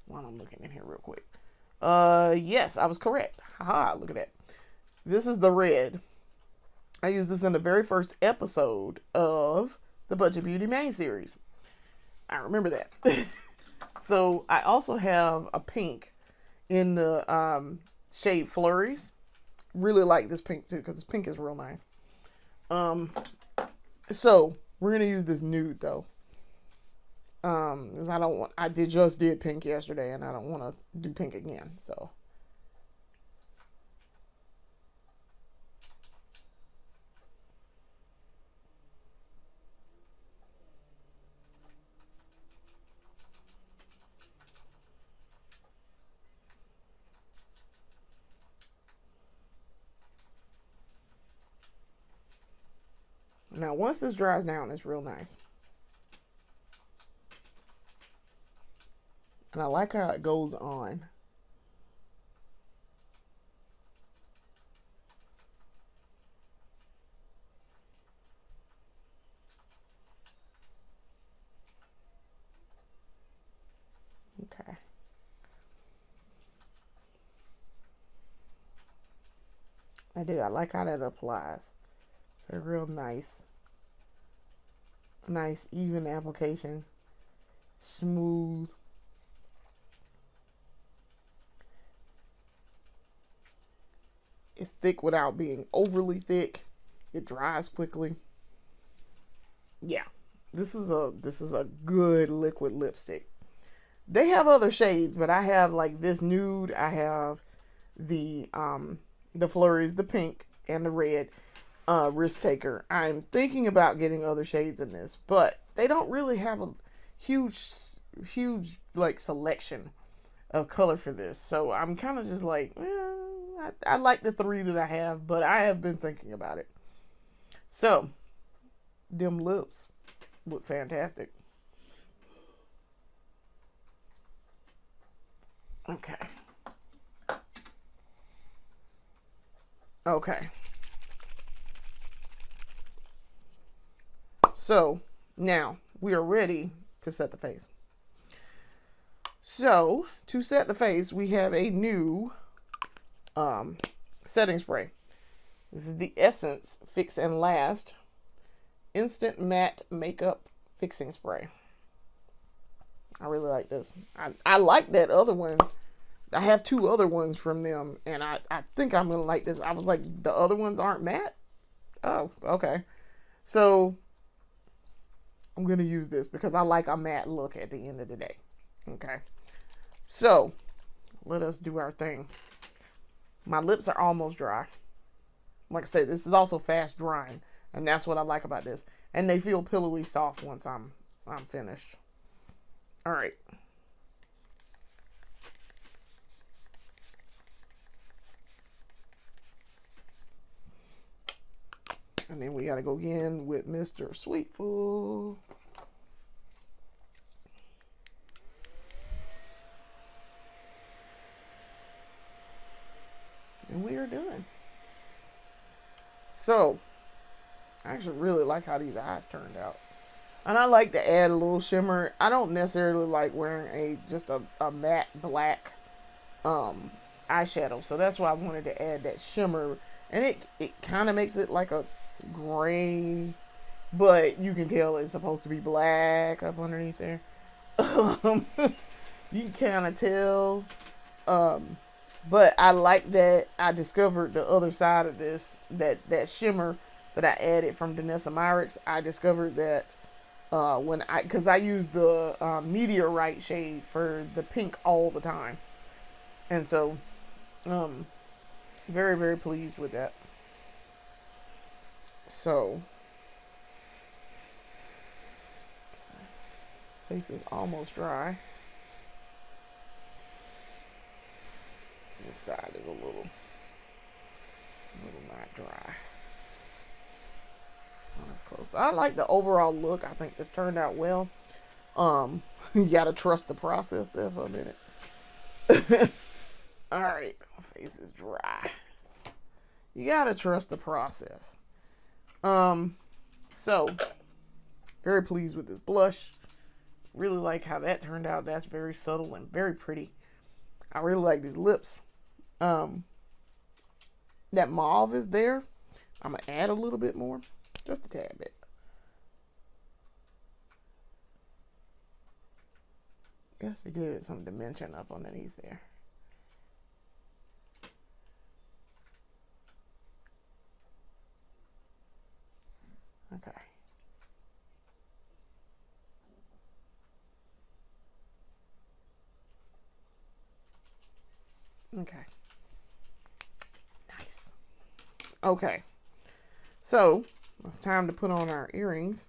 while I'm looking in here real quick. Yes, I was correct. Haha, look at that. This is the red. I used this in the very first episode of the Budget Beauty main series. I remember that. So I also have a pink in the shade Flurries. Really like this pink too, because this pink is real nice. So we're gonna use this nude though. Because I just did pink yesterday, and I don't want to do pink again. So. Now, once this dries down, it's real nice. And I like how it goes on. Okay. I do. I like how that applies. It's a real nice even application. Smooth. It's thick without being overly thick. It dries quickly. Yeah. This is a good liquid lipstick. They have other shades, but I have like this nude. I have the Flurries, the pink and the red. Risk Taker. I'm thinking about getting other shades in this, but they don't really have a huge like selection of color for this. So I'm kind of just like, I like the 3 that I have, but I have been thinking about it. So, them lips look fantastic. Okay. Okay. So, now we are ready to set the face. So, to set the face, we have a new setting spray. This is the Essence Fix and Last Instant Matte Makeup Fixing Spray. I really like this. I like that other one. I have 2 other ones from them, and I think I'm going to like this. I was like, the other ones aren't matte? Oh, okay. So, I'm going to use this because I like a matte look at the end of the day. Okay. So, let us do our thing. My lips are almost dry. Like I said, this is also fast drying. And that's what I like about this. and they feel pillowy soft once I'm finished. All right. And then we got to go again with Mr. Sweetful. And we are done. So, I actually really like how these eyes turned out. And I like to add a little shimmer. I don't necessarily like wearing just a matte black eyeshadow. So that's why I wanted to add that shimmer. And it kind of makes it like a gray, but you can tell it's supposed to be black up underneath there. You can kind of tell. But I like that I discovered the other side of this, that shimmer that I added from Danessa Myricks. I discovered that because I use the meteorite shade for the pink all the time. And so, very, very pleased with that. So, face is almost dry. This side is a little not dry. Not as close. I like the overall look. I think this turned out well. You gotta trust the process there for a minute. All right, my face is dry. You gotta trust the process. So very pleased with this blush. Really like how that turned out. That's very subtle and very pretty. I really like these lips. That mauve is there. I'm gonna add a little bit more, just a tad bit. Just to give it some dimension up underneath there. Okay. Okay. Nice. Okay. So, it's time to put on our earrings.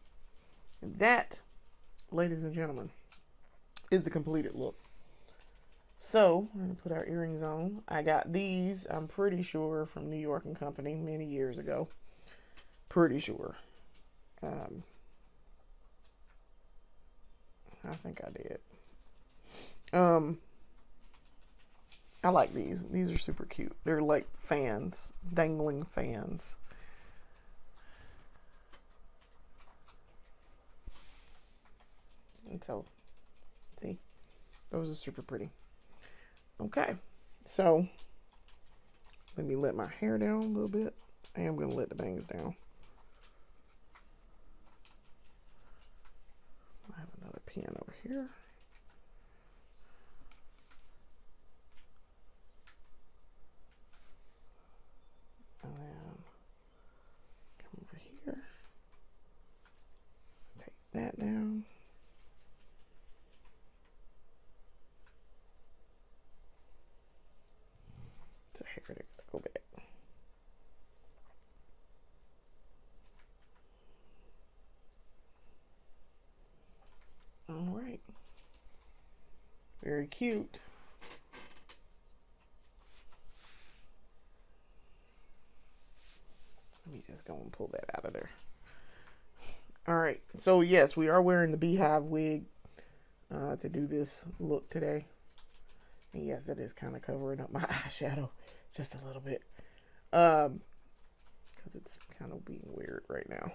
And that, ladies and gentlemen, is the completed look. So, we're going to put our earrings on. I got these, I'm pretty sure, from New York & Company many years ago. Pretty sure. I think I did. I like these. These are super cute. They're like fans, dangling fans. And so, see, those are super pretty. Okay, so let me let my hair down a little bit. I am going to let the bangs down. I have another pen over here. And then come over here. Take that down. It's a hair to go back. All right. Very cute. Let me just go and pull that out of there. All right. So, yes, we are wearing the beehive wig to do this look today. And yes, that is kind of covering up my eyeshadow just a little bit. Because it's kind of being weird right now.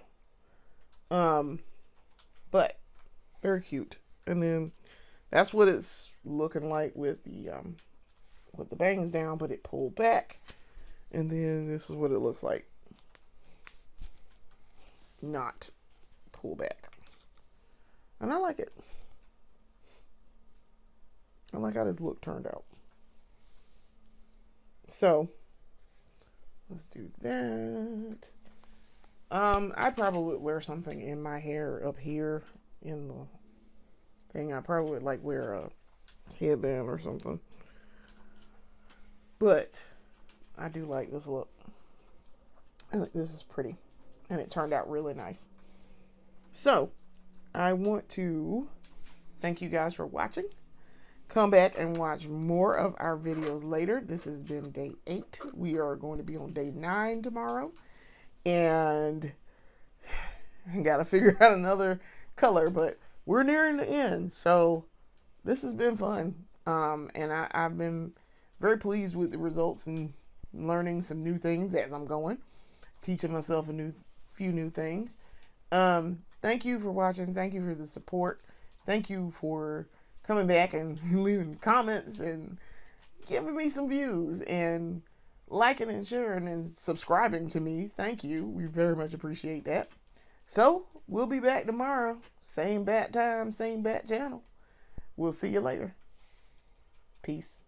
But very cute. And then that's what it's looking like with the bangs down, but it pulled back. And then this is what it looks like not pull back. And I like it. I like how this look turned out. So let's do that. I probably would wear something in my hair up here in the thing. I probably would like wear a headband or something. But I do like this look. I think this is pretty. And it turned out really nice. So I want to thank you guys for watching. Come back and watch more of our videos later. This has been day 8. We are going to be on day 9 tomorrow. And I got to figure out another color, but we're nearing the end. So this has been fun. And I've been very pleased with the results and learning some new things as I'm going. Teaching myself a few new things. Thank you for watching. Thank you for the support. Thank you for coming back and leaving comments and giving me some views and liking and sharing and subscribing to me. Thank you. We very much appreciate that. So we'll be back tomorrow. Same bat time, same bat channel. We'll see you later. Peace.